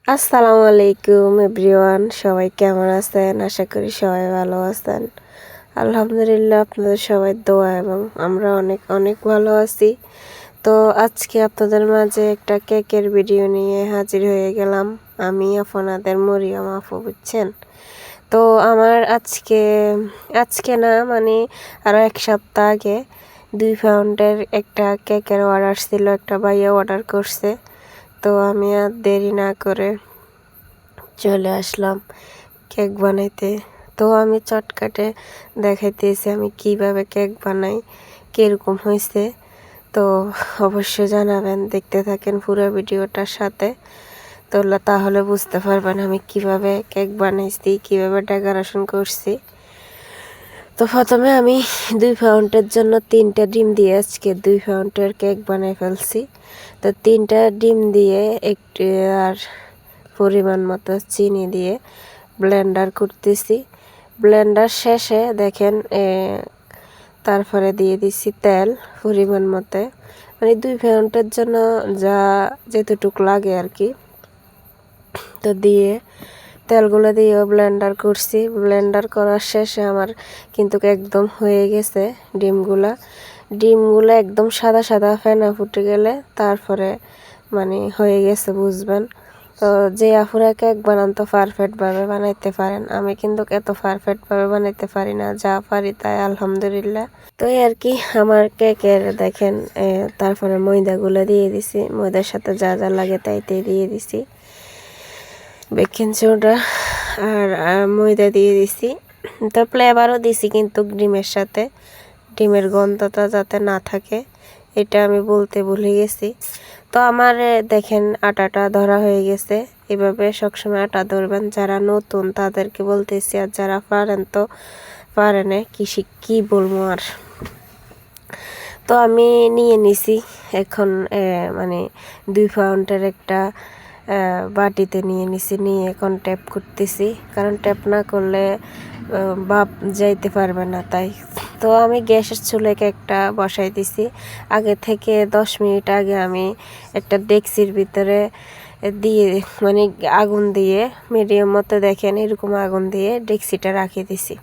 আসসালামু আলাইকুম এভরিওয়ান, সবাই কেমন আছেন? আশা করি সবাই ভালো আছেন। আলহামদুলিল্লাহ, আপনাদের সবাই দোয়া এবং আমরা অনেক অনেক ভালো আছি। তো আজকে আপনাদের মাঝে একটা কেকের ভিডিও নিয়ে হাজির হয়ে গেলাম। আমি আপনাদের মরিয়ম আপু, বুঝছেন? তো আমার আজকে না, মানে আরও এক সপ্তাহ আগে 2 পাউন্ডের একটা কেকের অর্ডার ছিল, একটা ভাইয়া অর্ডার করছে। তো আমি আর দেরি না করে চলে আসলাম কেক বানাইতে। তো আমি চটকাটে দেখাইতেছি আমি কিভাবে কেক বানাই, কীরকম হয়েছে। তো অবশ্যই জানাবেন, দেখতে থাকেন পুরো ভিডিওটার সাথে। তো তাহলে বুঝতে পারবেন আমি কিভাবে কেক বানাইছি, কিভাবে ডেকোরেশন করছি। তো প্রথমে আমি 2 পাউন্ডের জন্য 3টা ডিম দিয়ে আজকে 2 পাউন্ডের কেক বানাই ফেলছি। তো 3টা ডিম দিয়ে একটু আর পরিমাণ মতো চিনি দিয়ে ব্লেন্ডার করতেছি। ব্লেন্ডার শেষে দেখেন তারপরে দিয়ে দিছি তেল পরিমাণ মতো, মানে 2 পাউন্ডের জন্য যা যেতটুক লাগে আর কি। তো দিয়ে তেলগুলো দিয়ে ব্লেন্ডার করছি। ব্লেন্ডার করার শেষে আমার কিন্তু একদম হয়ে গেছে ডিমগুলো একদম সাদা সাদা ফেনা ফুটে গেলে তারপরে মানে হয়ে গেছে, বুঝবেন। তো যে আপুরা কেক বানান তো পারফেক্টভাবে বানাইতে পারেন, আমি কিন্তু এত পারফেক্টভাবে বানাইতে পারি না, যা পারি তাই আলহামদুলিল্লাহ। তো এই আর কি আমার কেকের দেখেন তারপরে ময়দাগুলো দিয়ে দিছি, ময়দার সাথে যা যা লাগে তাই দিয়ে দিছি। বেকিং সোডা আর ময়দা দিয়ে দিছি। তো ফ্লেভারও দিছি কিন্তু ডিমের সাথে, ডিমের গন্ধটা যাতে না থাকে, এটা আমি বলতে ভুলে গেছি। তো আমার দেখেন আটাটা ধরা হয়ে গেছে। এভাবে সবসময় আটা ধরবেন, যারা নতুন তাদেরকে বলতেছি, আর যারা পারেন তো পারেন, কি বলবো আর। তো আমি নিয়ে নিছি এখন মানে 2 পাউন্ডের একটা বাটিতে নিয়ে নিছি, নিয়ে এখন ট্যাপ করতেছি, কারণ ট্যাপ না করলে বাপ যাইতে পারবে না তাই। তো আমি গ্যাসের চুলায় একটা বসাই দিছি। আগে থেকে 10 মিনিট আগে আমি একটা ডেকচির ভিতরে দিয়ে, মানে আগুন দিয়ে মিডিয়াম মতো দেখেন এরকম আগুন দিয়ে ডেকচিটা রাখিয়ে দিছি।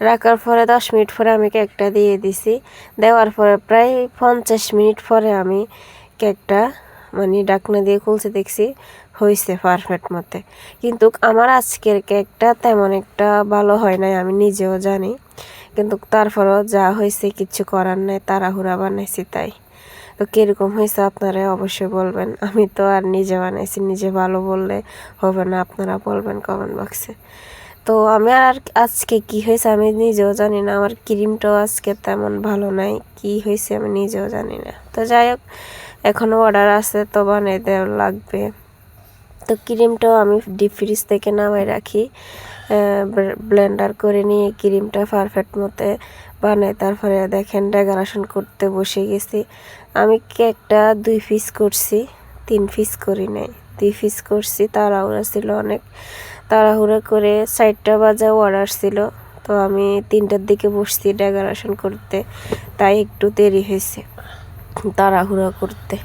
রাখার পরে 10 মিনিট পরে আমি কেকটা দিয়ে দিছি। দেওয়ার পরে প্রায় 50 মিনিট পরে আমি কেকটা মানে ঢাকনা দিয়ে খুলছে, দেখছি হয়েছে পারফেক্ট মতে। কিন্তু আমার আজকের কেকটা তেমন একটা ভালো হয় নাই, আমি নিজেও জানি। কিন্তু তারপরেও যা হয়েছে কিচ্ছু করার নাই, তাড়াহুড়া বানাইছি তাই। তো কীরকম হয়েছে আপনারা অবশ্যই বলবেন। আমি তো আর নিজে বানাইছি, নিজে ভালো বললে হবে না, আপনারা বলবেন কমেন্ট বক্সে। তো আমি আর আজকে কি হয়েছে আমি নিজেও জানি না, আমার ক্রিমটাও আজকে তেমন ভালো নাই, কি হয়েছে আমি নিজেও জানি না। তো যাই হোক, এখনও অর্ডার আছে তো বানিয়ে দেওয়া লাগবে। তো ক্রিমটাও আমি ডিপ ফ্রিজ থেকে নামাই রাখি, ব্লেন্ডার করে নিয়ে ক্রিমটা পারফেক্ট মতে বানাই। তারপরে দেখেন ডেকোরেশন করতে বসে গেছি। আমি কেকটা 2 পিস করছি, 3 পিস করি নাই, 2 পিস করছি। তাড়াহুড়া ছিল অনেক, তাড়াহুড়া করে 4টা বাজে অর্ডার ছিল। তো আমি 3টার দিকে বসছি ডেকোরেশন করতে, তাই একটু দেরি হয়েছে, তাড়াহুড়া করতে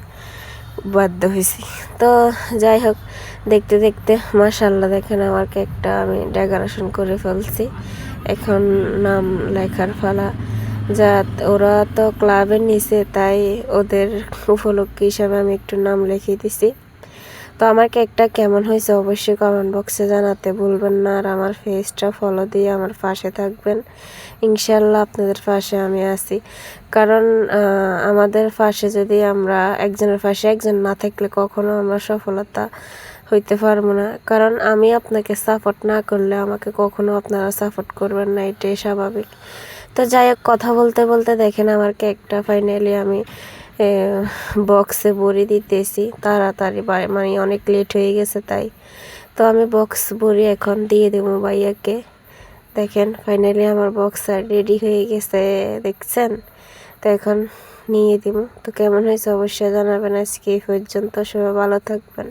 বাধ্য হয়েছি। তো যাই হোক, দেখতে দেখতে মাশাআল্লাহ দেখেন আমার কেকটা আমি ডেকোরেশন করে ফেলছি। এখন নাম লেখার পালা। যা ওরা তো ক্লাবের নিচে, তাই ওদের উপলক্ষে হিসাবে আমি একটু নাম লিখিয়ে দিছি। তো আমার কেকটা কেমন হয়েছে অবশ্যই কমেন্ট বক্সে জানাতে ভুলবেন না, আর আমার পেজটা ফলো দিয়ে আমার পাশে থাকবেন। ইনশাল্লাহ আপনাদের পাশে আমি আছি, কারণ আমাদের পাশে যদি আমরা একজনের পাশে একজন না থাকলে কখনো আমরা সফলতা হইতে পারবো না। কারণ আমি আপনাকে সাপোর্ট না করলে আমাকে কখনো আপনারা সাপোর্ট করবেন না, এটাই স্বাভাবিক। তো যাই হোক, কথা বলতে বলতে দেখেন আমার কেকটা ফাইনালি আমি বক্সে ভরে দিতেছি তাড়াতাড়ি, মানে অনেক লেট হয়ে গেছে তাই। তো আমি বক্স ভরে এখন দিয়ে দেবো ভাইয়াকে। দেখেন ফাইনালি আমার বক্স রেডি হয়ে গেছে, দেখছেন? তো এখন নিয়ে দিব। তো কেমন হয়েছে অবশ্যই জানাবেন। আজকে এই পর্যন্ত, সবাই ভালো থাকবেন।